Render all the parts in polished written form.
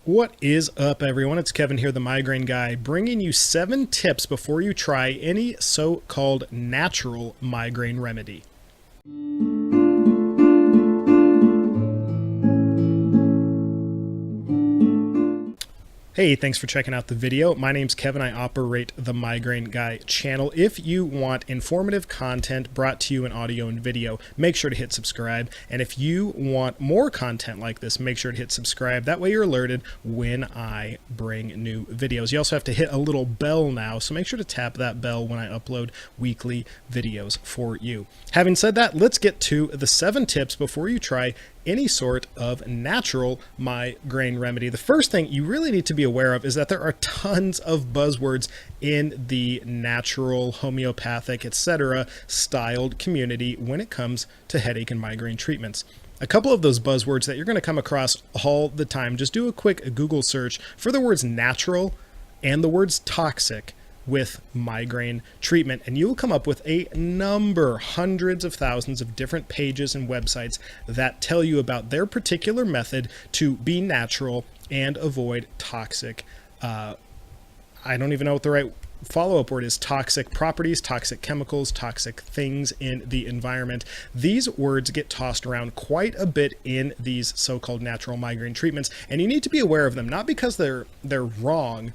What is up, everyone? It's Kevin here, the Migraine Guy, bringing you 7 tips before you try any so-called natural migraine remedy. Hey, thanks for checking out the video. My name's Kevin. I operate the Migraine Guy channel. If you want informative content brought to you in audio and video, make sure to hit subscribe. And if you want more content like this, make sure to hit subscribe. That way you're alerted when I bring new videos. You also have to hit a little bell now, so make sure to tap that bell when I upload weekly videos for you. Having said that, let's get to the 7 tips before you try any sort of natural migraine remedy. The first thing you really need to be aware of is that there are tons of buzzwords in the natural, homeopathic, etc. styled community when it comes to headache and migraine treatments. A couple of those buzzwords that you're going to come across all the time, just do a quick Google search for the words natural and the words toxic with migraine treatment, and you will come up with a number, hundreds of thousands of different pages and websites that tell you about their particular method to be natural and avoid toxic, I don't even know what the right follow-up word is, toxic properties, toxic chemicals, toxic things in the environment. These words get tossed around quite a bit in these so-called natural migraine treatments, and you need to be aware of them, not because they're wrong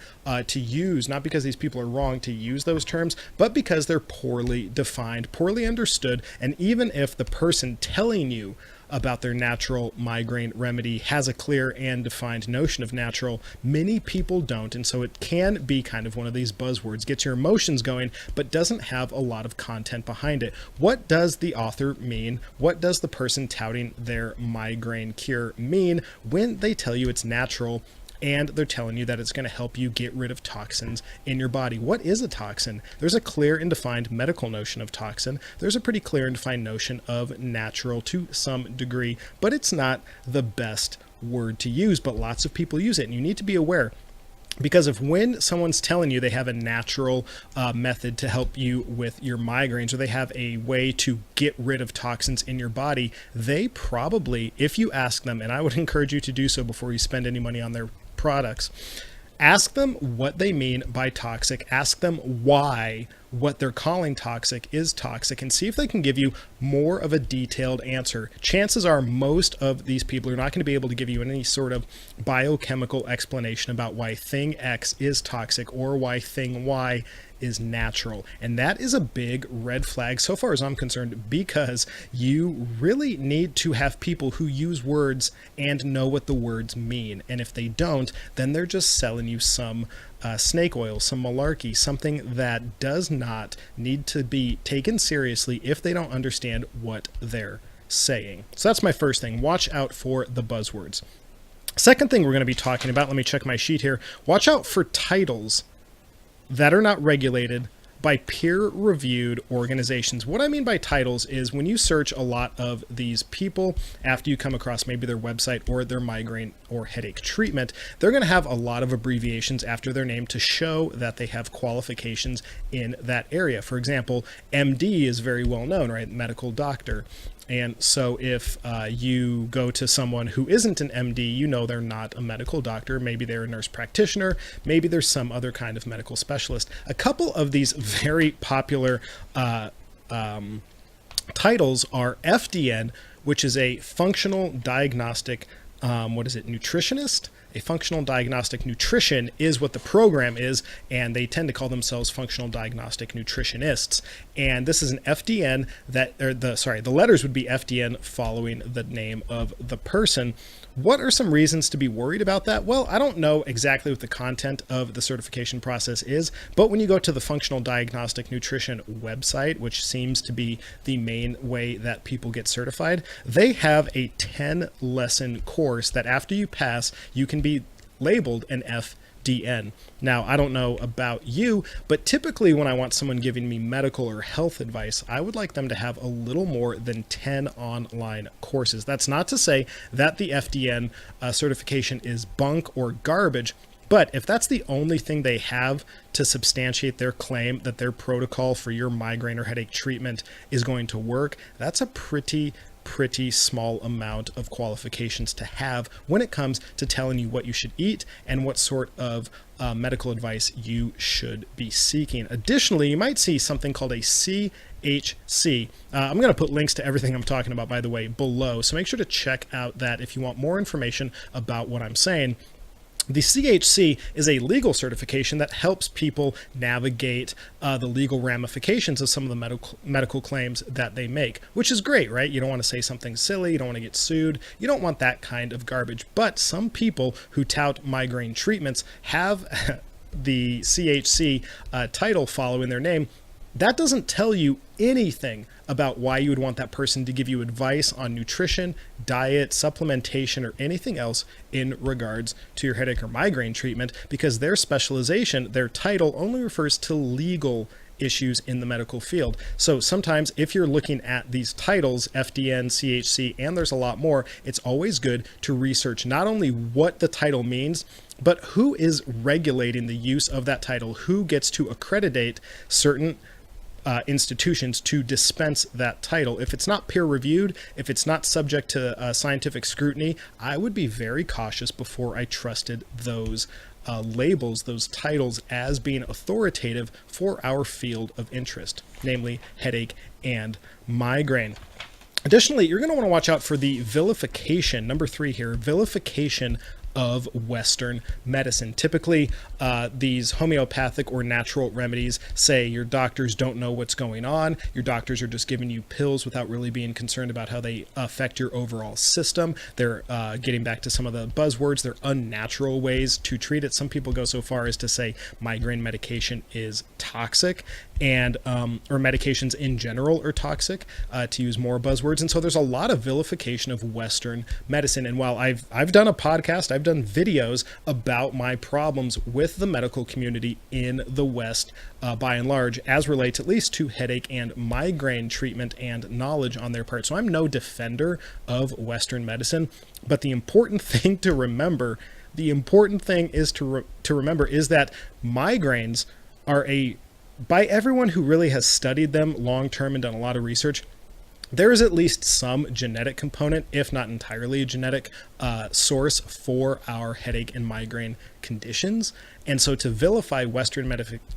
to use, not because these people are wrong to use those terms, but because they're poorly defined, poorly understood. And even if the person telling you about their natural migraine remedy has a clear and defined notion of natural, many people don't, and so it can be kind of one of these buzzwords, gets your emotions going, but doesn't have a lot of content behind it. What does the author mean? What does the person touting their migraine cure mean when they tell you it's natural and they're telling you that it's going to help you get rid of toxins in your body? What is a toxin? There's a clear and defined medical notion of toxin. There's a pretty clear and defined notion of natural to some degree, but it's not the best word to use, but lots of people use it, and you need to be aware. Because if when someone's telling you they have a natural method to help you with your migraines, or they have a way to get rid of toxins in your body, they probably, if you ask them, and I would encourage you to do so before you spend any money on their products, ask them what they mean by toxic, ask them why what they're calling toxic is toxic, and see if they can give you more of a detailed answer. Chances are most of these people are not going to be able to give you any sort of biochemical explanation about why thing X is toxic or why thing Y is natural. And that is a big red flag so far as I'm concerned, because you really need to have people who use words and know what the words mean. And if they don't, then they're just selling you some snake oil, some malarkey, something that does not need to be taken seriously if they don't understand what they're saying. So that's my first thing. Watch out for the buzzwords. Second thing we're going to be talking about, let me check my sheet here. Watch out for titles that are not regulated by peer-reviewed organizations. What I mean by titles is when you search a lot of these people, after you come across maybe their website or their migraine or headache treatment, they're going to have a lot of abbreviations after their name to show that they have qualifications in that area. For example, MD is very well known, right? Medical doctor. And so if you go to someone who isn't an MD, you know they're not a medical doctor. Maybe they're a nurse practitioner. Maybe there's some other kind of medical specialist. A couple of these very popular titles are FDN, which is a functional diagnostic, nutritionist? A functional diagnostic nutrition is what the program is, and they tend to call themselves functional diagnostic nutritionists. And this is an FDN the letters would be FDN following the name of the person. What are some reasons to be worried about that? Well, I don't know exactly what the content of the certification process is, but when you go to the Functional Diagnostic Nutrition website, which seems to be the main way that people get certified, they have a 10-lesson course that after you pass, you can be labeled an FDN. Now, I don't know about you, but typically when I want someone giving me medical or health advice, I would like them to have a little more than 10 online courses. That's not to say that the FDN certification is bunk or garbage, but if that's the only thing they have to substantiate their claim that their protocol for your migraine or headache treatment is going to work, that's a pretty pretty small amount of qualifications to have when it comes to telling you what you should eat and what sort of medical advice you should be seeking. Additionally, you might see something called a CHC. I'm going to put links to everything I'm talking about, by the way, below. So make sure to check out that if you want more information about what I'm saying. The CHC is a legal certification that helps people navigate the legal ramifications of some of the medical claims that they make, which is great, right? You don't want to say something silly. You don't want to get sued. You don't want that kind of garbage. But some people who tout migraine treatments have the CHC title following their name. That doesn't tell you anything about why you would want that person to give you advice on nutrition, diet, supplementation, or anything else in regards to your headache or migraine treatment, because their specialization, their title, only refers to legal issues in the medical field. So sometimes if you're looking at these titles, FDN, CHC, and there's a lot more, it's always good to research not only what the title means, but who is regulating the use of that title, who gets to accreditate certain institutions to dispense that title. If it's not peer reviewed, if it's not subject to scientific scrutiny, I would be very cautious before I trusted those labels, those titles, as being authoritative for our field of interest, namely headache and migraine. Additionally, you're going to want to watch out for the vilification, number 3 here, vilification of Western medicine. Typically, these homeopathic or natural remedies say your doctors don't know what's going on. Your doctors are just giving you pills without really being concerned about how they affect your overall system. They're getting back to some of the buzzwords. They're unnatural ways to treat it. Some people go so far as to say migraine medication is toxic, and or medications in general are toxic, to use more buzzwords. And so there's a lot of vilification of Western medicine. And while I've done a podcast, I've done videos about my problems with the medical community in the West, by and large, as relates at least to headache and migraine treatment and knowledge on their part. So I'm no defender of Western medicine, but the important thing to remember, is that migraines are by everyone who really has studied them long-term and done a lot of research, there is at least some genetic component, if not entirely a genetic source for our headache and migraine conditions. And so to vilify Western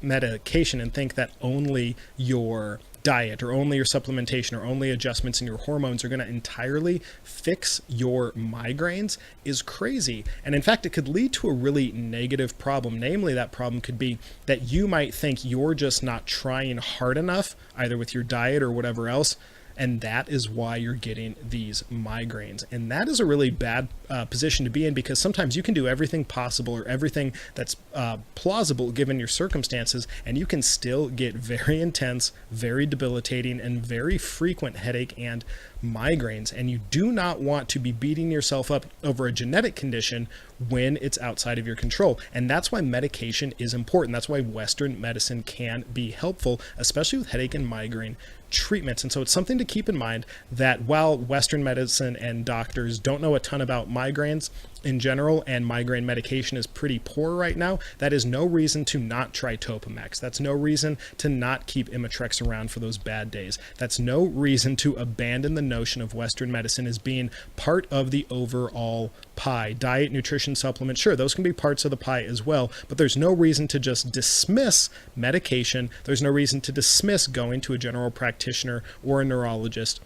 medication and think that only your diet or only your supplementation or only adjustments in your hormones are going to entirely fix your migraines is crazy. And in fact, it could lead to a really negative problem. Namely, that problem could be that you might think you're just not trying hard enough, either with your diet or whatever else, and that is why you're getting these migraines. And that is a really bad position to be in, because sometimes you can do everything possible or everything that's plausible given your circumstances, and you can still get very intense, very debilitating, and very frequent headache and migraines. And you do not want to be beating yourself up over a genetic condition when it's outside of your control. And that's why medication is important. That's why Western medicine can be helpful, especially with headache and migraine treatments. And so it's something to keep in mind that while Western medicine and doctors don't know a ton about migraines in general, and migraine medication is pretty poor right now, that is no reason to not try Topamax. That's no reason to not keep Imitrex around for those bad days. That's no reason to abandon the notion of Western medicine as being part of the overall pie. Diet, nutrition, supplements, sure, those can be parts of the pie as well, but there's no reason to just dismiss medication. There's no reason to dismiss going to a general practitioner or a neurologist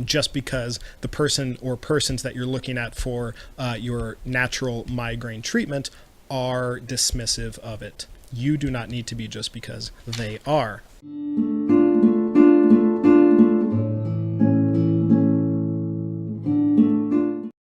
just because the person or persons that you're looking at for your natural migraine treatment are dismissive of it. You do not need to be just because they are.